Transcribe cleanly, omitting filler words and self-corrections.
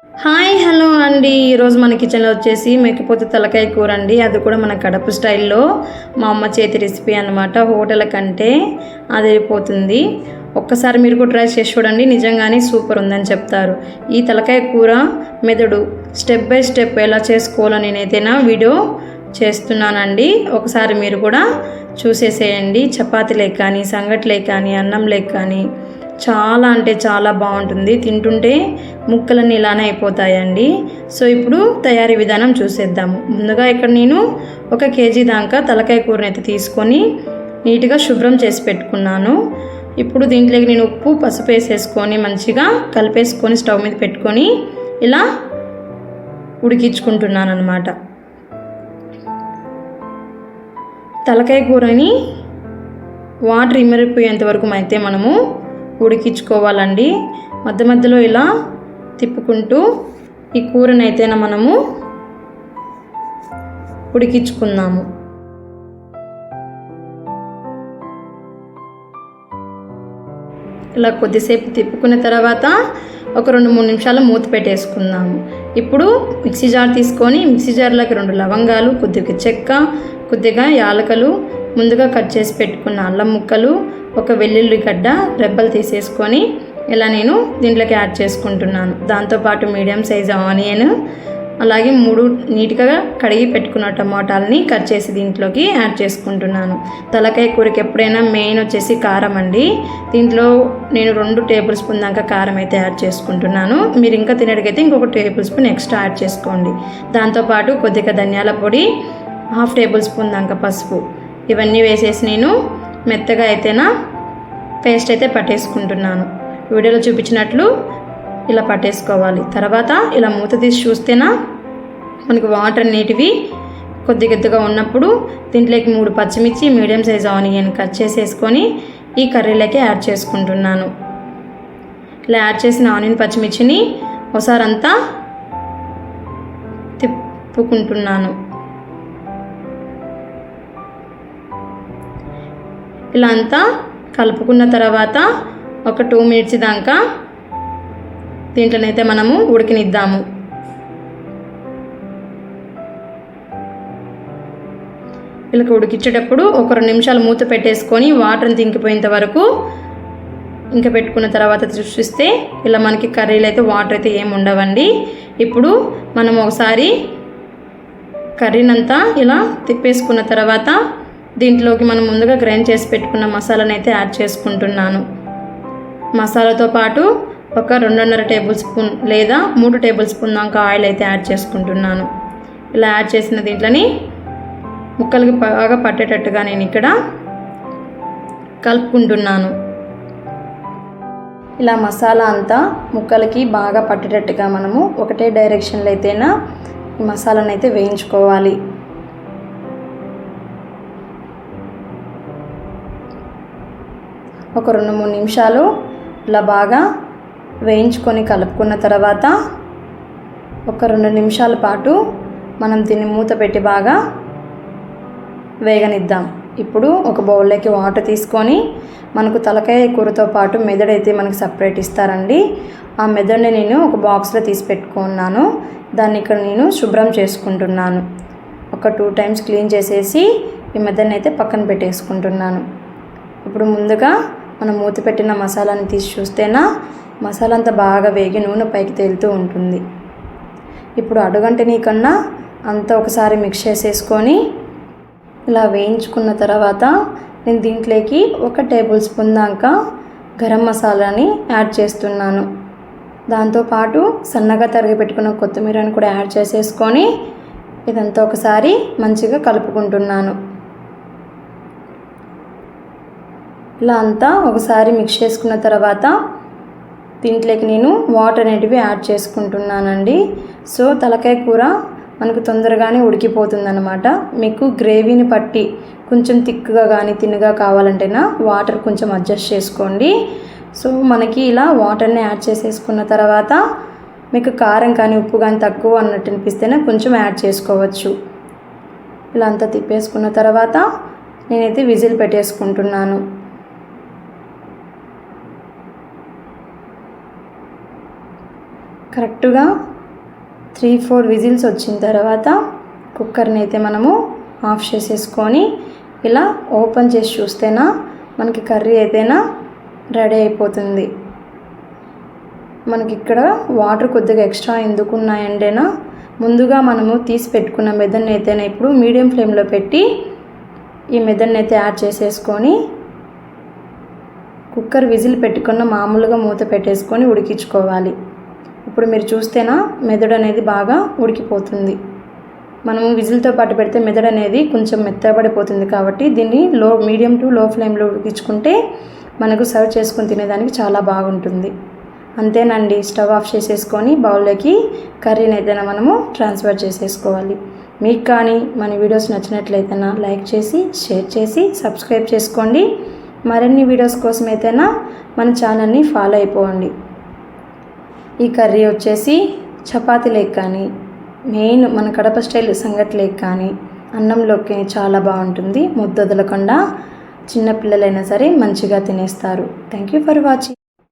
Hi hello అండి. ఈరోజు మన కిచెన్లో వచ్చేసి మేకపోతే తలకాయ కూర అండి. అది కూడా మన కడప స్టైల్లో మా అమ్మ చేతి రెసిపీ అనమాట. హోటల్ కంటే అదిరిపోతుంది. ఒక్కసారి మీరు కూడా ట్రై చేసి చూడండి, నిజంగానే సూపర్ ఉందని చెప్తారు. ఈ తలకాయ కూర మెదడు స్టెప్ బై స్టెప్ ఎలా చేసుకోవాలో నేనైతేనా వీడియో చేస్తున్నానండి. ఒకసారి మీరు కూడా చూసేసేయండి. చపాతీలే కానీ, సంగట్లే కానీ, అన్నంలే కానీ చాలా అంటే చాలా బాగుంటుంది. తింటుంటే ముక్కలన్నీ ఇలానే అయిపోతాయండి. సో ఇప్పుడు తయారీ విధానం చూసేద్దాము. ముందుగా ఇక్కడ నేను 1 కేజీ దాకా తలకాయ కూరని అయితే తీసుకొని నీట్గా శుభ్రం చేసి పెట్టుకున్నాను. ఇప్పుడు దీంట్లోకి నేను ఉప్పు పసుపు వేసేసుకొని మంచిగా కలిపేసుకొని స్టవ్ మీద పెట్టుకొని ఇలా ఉడికించుకుంటున్నాను అన్నమాట. తలకాయ కూరని వాటర్ ఇమిరిపోయేంత వరకు అయితే మనము ఉడికించుకోవాలండి. మధ్య మధ్యలో ఇలా తిప్పుకుంటూ ఈ కూరని అయితేనా మనము ఉడికించుకుందాము. ఇలా కొద్దిసేపు తిప్పుకున్న తర్వాత ఒక 2-3 నిమిషాలు మూత పెట్టేసుకుందాము. ఇప్పుడు మిక్సీ జార్ తీసుకొని మిక్సీ జార్లోకి 2 లవంగాలు, కొద్దిగా చెక్క, కొద్దిగా యాలకలు, ముందుగా కట్ చేసి పెట్టుకున్న అల్లం ముక్కలు, 1 వెల్లుల్లి గడ్డ రెబ్బలు తీసేసుకొని ఇలా నేను దీంట్లోకి యాడ్ చేసుకుంటున్నాను. దాంతోపాటు మీడియం సైజు ఆనియన్, అలాగే 3 నీట్గా కడిగి పెట్టుకున్న టమాటాలని కట్ చేసి దీంట్లోకి యాడ్ చేసుకుంటున్నాను. తలకాయ కూరకి ఎప్పుడైనా మెయిన్ వచ్చేసి కారం అండి. దీంట్లో నేను 2 టేబుల్ స్పూన్ దాకా కారం అయితే యాడ్ చేసుకుంటున్నాను. మీరు ఇంకా తినడికైతే ఇంకొక టేబుల్ స్పూన్ ఎక్స్ట్రా యాడ్ చేసుకోండి. దాంతోపాటు కొద్దిగా ధనియాల పొడి, 1/2 టేబుల్ స్పూన్ దాకా పసుపు, ఇవన్నీ వేసేసి నేను మెత్తగా అయితేనా పేస్ట్ అయితే పట్టేసుకుంటున్నాను. వీడియోలో చూపించినట్లు ఇలా పట్టేసుకోవాలి. తర్వాత ఇలా మూత తీసి చూస్తేనా మనకు వాటర్ అనేటివి కొద్దిగా ఉన్నప్పుడు దీంట్లోకి 3 పచ్చిమిర్చి, మీడియం సైజ్ ఆనియన్ కట్ చేసేసుకొని ఈ కర్రీలోకి యాడ్ చేసుకుంటున్నాను. ఇలా యాడ్ చేసిన ఆనియన్ పచ్చిమిర్చిని ఒకసారి అంతా తిప్పుకుంటున్నాను. ఇలా అంతా కలుపుకున్న తర్వాత ఒక 2 మినిట్స్ దాకా దీంట్లోనైతే మనము ఉడికినిద్దాము. ఇలా ఉడికించేటప్పుడు ఒక 2 నిమిషాలు మూత పెట్టేసుకొని వాటర్ని ఇంకిపోయేంత వరకు ఇంకా పెట్టుకున్న తర్వాత చూస్తే ఇలా మనకి కర్రీలో అయితే వాటర్ అయితే ఏమి ఉండవండి. ఇప్పుడు మనం ఒకసారి కర్రీనంతా ఇలా తిప్పేసుకున్న తర్వాత దీంట్లోకి మనం ముందుగా గ్రైండ్ చేసి పెట్టుకున్న మసాలాను అయితే యాడ్ చేసుకుంటున్నాను. మసాలాతో పాటు ఒక 2.5 టేబుల్ స్పూన్ లేదా 3 టేబుల్ స్పూన్ దాకా ఆయిల్ అయితే యాడ్ చేసుకుంటున్నాను. ఇలా యాడ్ చేసిన దీంట్లోని ముక్కలకి బాగా పట్టేటట్టుగా నేను ఇక్కడ కలుపుకుంటున్నాను. ఇలా మసాలా అంతా ముక్కలకి బాగా పట్టేటట్టుగా మనము ఒకటే డైరెక్షన్లో అయితేనా ఈ మసాలాను అయితే వేయించుకోవాలి. ఒక 2-3 నిమిషాలు ఇలా బాగా వేయించుకొని కలుపుకున్న తర్వాత ఒక 2 నిమిషాల పాటు మనం దీన్ని మూత పెట్టి బాగా వేగనిద్దాం. ఇప్పుడు ఒక బౌల్లోకి వాటర్ తీసుకొని మనకు తలకాయ కూరతో పాటు మెదడైతే మనకు సపరేట్ ఇస్తారండి. ఆ మెదడుని నేను ఒక బాక్స్లో తీసి పెట్టుకున్నాను. దాన్ని ఇక్కడ నేను శుభ్రం చేసుకుంటున్నాను. ఒక 2 టైమ్స్ క్లీన్ చేసేసి ఈ మెదడుని అయితే పక్కన పెట్టేసుకుంటున్నాను. ఇప్పుడు ముందుగా మనం మూత పెట్టిన మసాలాని తీసి చూస్తేనా మసాలా అంతా బాగా వేగి నూనె పైకి తేలుతూ ఉంటుంది. ఇప్పుడు అడుగంటని కన్నా అంతా ఒకసారి మిక్స్ చేసేసుకొని ఇలా వేయించుకున్న తర్వాత నేను దీంట్లోకి 1 టేబుల్ స్పూన్ దాకా గరం మసాలాని యాడ్ చేస్తున్నాను. దాంతోపాటు సన్నగా తరిగి పెట్టుకున్న కొత్తిమీరని కూడా యాడ్ చేసేసుకొని ఇదంతా ఒకసారి మంచిగా కలుపుకుంటున్నాను. ఇలా అంతా ఒకసారి మిక్స్ చేసుకున్న తర్వాత దీంట్లోకి నేను వాటర్ అనేటివి యాడ్ చేసుకుంటున్నానండి. సో తలకాయ కూర మనకు తొందరగానే ఉడికిపోతుందన్నమాట. మీకు గ్రేవీని పట్టి కొంచెం థిక్గా కానీ తిన్నగా కావాలంటేనా వాటర్ కొంచెం అడ్జస్ట్ చేసుకోండి. సో మనకి ఇలా వాటర్ని యాడ్ చేసేసుకున్న తర్వాత మీకు కారం కానీ ఉప్పు కానీ తక్కువ అన్నట్టు అనిపిస్తేనే కొంచెం యాడ్ చేసుకోవచ్చు. ఇలా అంతా తిప్పేసుకున్న తర్వాత నేనైతే విజిల్ పెట్టేసుకుంటున్నాను. కరెక్ట్గా 3-4 విజిల్స్ వచ్చిన తర్వాత కుక్కర్ని అయితే మనము ఆఫ్ చేసేసుకొని ఇలా ఓపెన్ చేసి చూస్తేనా మనకి కర్రీ అయితేనా రెడీ అయిపోతుంది. మనకి ఇక్కడ వాటర్ కొద్దిగా ఎక్స్ట్రా ఎందుకు ఉన్నాయంటేనా ముందుగా మనము తీసి పెట్టుకున్న మెదడుని అయితేనే ఇప్పుడు మీడియం ఫ్లేమ్లో పెట్టి ఈ మెదడుని అయితే యాడ్ చేసేసుకొని కుక్కర్ విజిల్ పెట్టుకున్న మామూలుగా మూత పెట్టేసుకొని ఉడికించుకోవాలి. ఇప్పుడు మీరు చూస్తేనా మెదడు అనేది బాగా ఉడికిపోతుంది. మనము విజిల్తో పాటు పెడితే మెదడు అనేది కొంచెం మెత్తబడిపోతుంది కాబట్టి దీన్ని మీడియం టు లో ఫ్లేమ్లో ఉడికించుకుంటే మనకు సర్వ్ చేసుకొని తినేదానికి చాలా బాగుంటుంది. అంతేనండి, స్టవ్ ఆఫ్ చేసేసుకొని బౌల్లోకి కర్రీని అయితేనా మనము ట్రాన్స్ఫర్ చేసేసుకోవాలి. మీకు కానీ మన వీడియోస్ నచ్చినట్లయితేనా లైక్ చేసి షేర్ చేసి సబ్స్క్రైబ్ చేసుకోండి. మరిన్ని వీడియోస్ కోసం అయితేనా మన ఛానల్ని ఫాలో అయిపోండి. ఈ కర్రీ వచ్చేసి చపాతీలోకి కానీ మెయిన్ మన కడప స్టైల్ సంగట్లోకి కానీ అన్నంలోకి చాలా బాగుంటుంది. ముద్ద వదలకుండా చిన్నపిల్లలైనా సరే మంచిగా తినేస్తారు. Thank you for watching.